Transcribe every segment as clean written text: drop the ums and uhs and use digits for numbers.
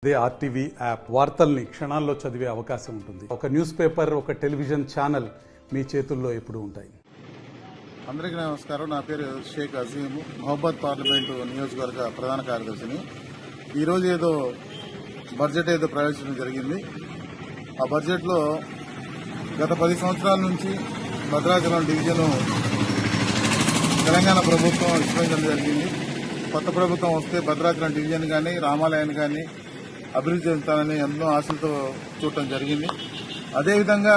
అదే RTV app వార్తల్ని క్షణాల్లో చదివే అవకాశం ఉంటుంది. ఒక న్యూస్ పేపర్, ఒక టెలివిజన్ ఛానల్ మీ చేతుల్లో ఎప్పుడూ ఉంటాయి. అందరికీ నమస్కారం. నా పేరు షేక్ అజీం, మహబాద్ పార్లమెంటు నియోజకవర్గ ప్రధాన కార్యదర్శిని. ఈరోజు బడ్జెట్ ప్రవేశించడం జరిగింది. ఆ బడ్జెట్లో గత 10 సంవత్సరాల నుంచి భద్రాచలం డివిజను తెలంగాణ ప్రభుత్వం విస్తరించడం జరిగింది. కొత్త ప్రభుత్వం వస్తే భద్రాచలం డివిజన్ కానీ రామాలయాన్ని కానీ అభివృద్ధి చెందుతానని ఎన్నో ఆశలతో చూడటం జరిగింది. అదేవిధంగా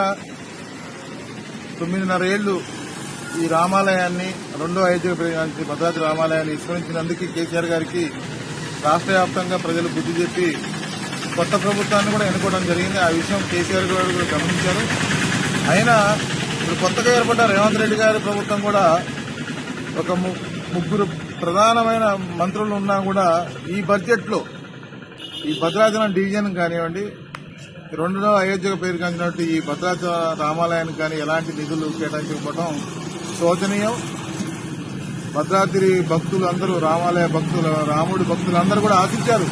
9.5 ఏళ్లు ఈ రామాలయాన్ని రెండో అయోధ్య భద్రాచల రామాలయాన్ని విస్మరించినందుకు కేసీఆర్ గారికి రాష్ట్ర వ్యాప్తంగా ప్రజలు బుద్ధి చెప్పి కొత్త ప్రభుత్వాన్ని కూడా ఎన్నుకోవడం జరిగింది. ఆ విషయం కేసీఆర్ గారు కూడా గమనించారు. అయినా ఇప్పుడు కొత్తగా ఏర్పడ్డ రేవంత్ రెడ్డి గారి ప్రభుత్వం కూడా ఒక ముగ్గురు ప్రధానమైన మంత్రులు ఉన్నా కూడా ఈ బడ్జెట్లో ఈ భద్రాచలం డివిజన్ కానివ్వండి, రెండో అయోధ్యకు పేరు కాంచినట్టు ఈ భద్రాచల రామాలయానికి కానీ ఎలాంటి నిధులు కేటాయించకపోవడం శోచనీయం. భద్రాద్రి భక్తులు అందరూ, రామాలయ భక్తులు, రాముడి భక్తులు అందరూ కూడా ఆశించారు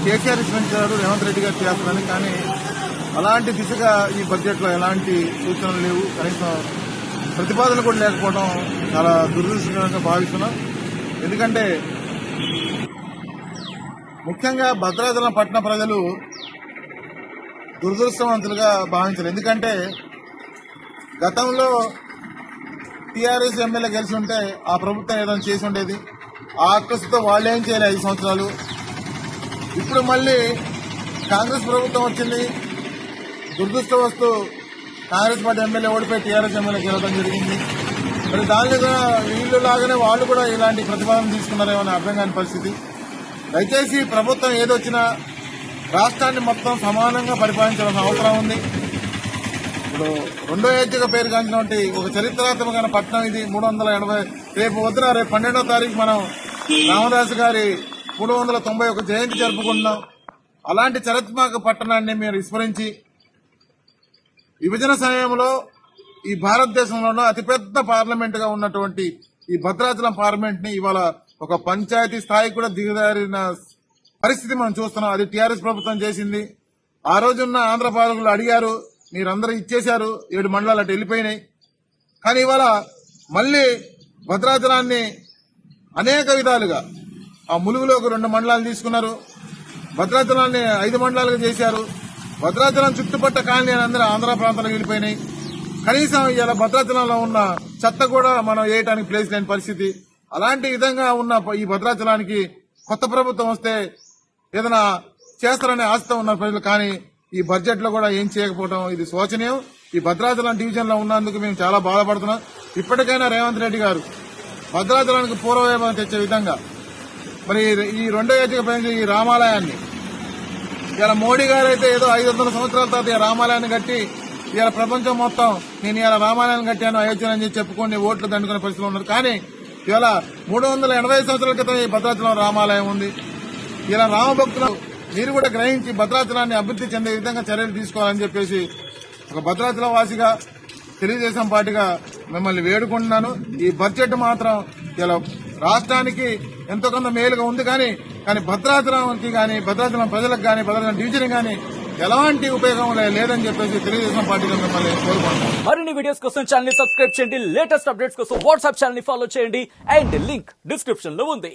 కేసీఆర్ విస్మరించారు రేవంత్ రెడ్డి గారు చేస్తారని. కానీ అలాంటి దిశగా ఈ బడ్జెట్లో ఎలాంటి సూచనలు లేవు, కనీసం ప్రతిపాదనలు కూడా లేకపోవడం చాలా దురదృష్టకరంగా భావిస్తున్నాం. ఎందుకంటే ముఖ్యంగా భద్రాచలం పట్టణ ప్రజలు దురదృష్టవంతులుగా భావించారు. ఎందుకంటే గతంలో టీఆర్ఎస్ ఎమ్మెల్యే గెలిచి ఉంటే ఆ ప్రభుత్వం ఏదైనా చేసి ఉండేది. ఆ అక్కసుతో వాళ్ళు ఏం చేయలేదు 5 సంవత్సరాలు. ఇప్పుడు మళ్ళీ కాంగ్రెస్ ప్రభుత్వం వచ్చింది. దురదృష్టవస్తు కాంగ్రెస్ పార్టీ ఎమ్మెల్యే ఓడిపోయి టీఆర్ఎస్ ఎమ్మెల్యే గెలవడం జరిగింది. మరి దాని వీళ్ళు లాగానే వాళ్ళు కూడా ఇలాంటి ప్రతిపాదన తీసుకున్నారేమో అని అర్థం కాని పరిస్థితి. దయచేసి ప్రభుత్వం ఏదొచ్చినా రాష్ట్రాన్ని మొత్తం సమానంగా పరిపాలించాల్సిన అవసరం ఉంది. ఇప్పుడు రెండో అయోధ్యగా పేరు కాంచినటువంటి ఒక చరిత్రాత్మకమైన పట్టణం ఇది. 380 రేపు 12వ తారీఖు మనం రామదాసు గారి 391 జయంతి జరుపుకుంటున్నాం. అలాంటి చరిత్రాత్మక పట్టణాన్ని మీరు విస్మరించి విభజన సమయంలో ఈ భారతదేశంలోనూ అతిపెద్ద పార్లమెంటుగా ఉన్నటువంటి ఈ భద్రాచలం పార్లమెంట్ ని ఇవాళ ఒక పంచాయతీ స్థాయికి కూడా దిగజారిన పరిస్థితి మనం చూస్తున్నాం. అది టీఆర్ఎస్ ప్రభుత్వం చేసింది. ఆ రోజున్న ఆంధ్ర పాలకులు అడిగారు, మీరందరూ ఇచ్చేశారు, 7 మండలాలు అటు వెళ్ళిపోయినాయి. కానీ ఇవాళ మళ్లీ భద్రాచలాన్ని అనేక విధాలుగా ఆ ములుగులోకి 2 మండలాలు తీసుకున్నారు. భద్రాచలాన్ని 5 మండలాలుగా చేశారు. భద్రాచలం చుట్టుపట్ట కాలనీ అందరూ ఆంధ్ర ప్రాంతాలకు వెళ్ళిపోయినాయి. కనీసం ఇలా భద్రాచలంలో ఉన్న చెత్త కూడా మనం వేయడానికి ప్లేస్ లేని పరిస్థితి. అలాంటి విధంగా ఉన్న ఈ భద్రాచలానికి కొత్త ప్రభుత్వం వస్తే ఏదైనా చేస్తారనే ఆశతో ఉన్నారు ప్రజలు. కానీ ఈ బడ్జెట్ లో కూడా ఏం చేయకపోవడం ఇది శోచనీయం. ఈ భద్రాచలం డివిజన్ లో ఉన్నందుకు మేము చాలా బాధపడుతున్నాం. ఇప్పటికైనా రేవంత్ రెడ్డి గారు భద్రాచలానికి పూర్వవైభవం తెచ్చే విధంగా మరి ఈ రెండో ఏటిక ఈ రామాలయాన్ని ఇలా మోడీ గారు అయితే ఏదో 500 సంవత్సరాల తర్వాత ఈ రామాలయాన్ని కట్టి ఇలా ప్రపంచం మొత్తం నేను ఇలా రామాలయాన్ని కట్టాను అయోధ్యని చెప్పుకొని ఓట్లు దండుకునే పరిస్థితిలో ఉన్నారు. కానీ ఇవాళ 380 సంవత్సరాల క్రితం ఈ భద్రాచలం రామాలయం ఉంది. ఇలా రామభక్తులు మీరు కూడా గ్రహించి భద్రాచలాన్ని అభివృద్ధి చెందే విధంగా చర్యలు తీసుకోవాలని చెప్పేసి ఒక భద్రాచలం వాసిగా తెలుగుదేశం పార్టీగా మిమ్మల్ని వేడుకుంటున్నాను. ఈ బడ్జెట్ మాత్రం ఇలా రాష్ట్రానికి ఎంతో కొంత మేలుగా ఉంది. కానీ భద్రాచలంకి కానీ భద్రాచలం ప్రజలకు కానీ భద్రాచలం డివిజన్ కానీ ఎలాంటి ఉపయోగం లేదని చెప్పేసి తెలుగుదేశం పార్టీగా మిమ్మల్ని కోరుకుంటున్నాను. మరిన్ని వీడియోస్ కోసం ఛానల్ ని సబ్స్క్రైబ్ చేయండి. లేటెస్ట్ అప్డేట్స్ కోసం వాట్సాప్ ఛానల్ ని ఫాలో చేయండి. అండ్ లింక్ డిస్క్రిప్షన్ లో ఉంది.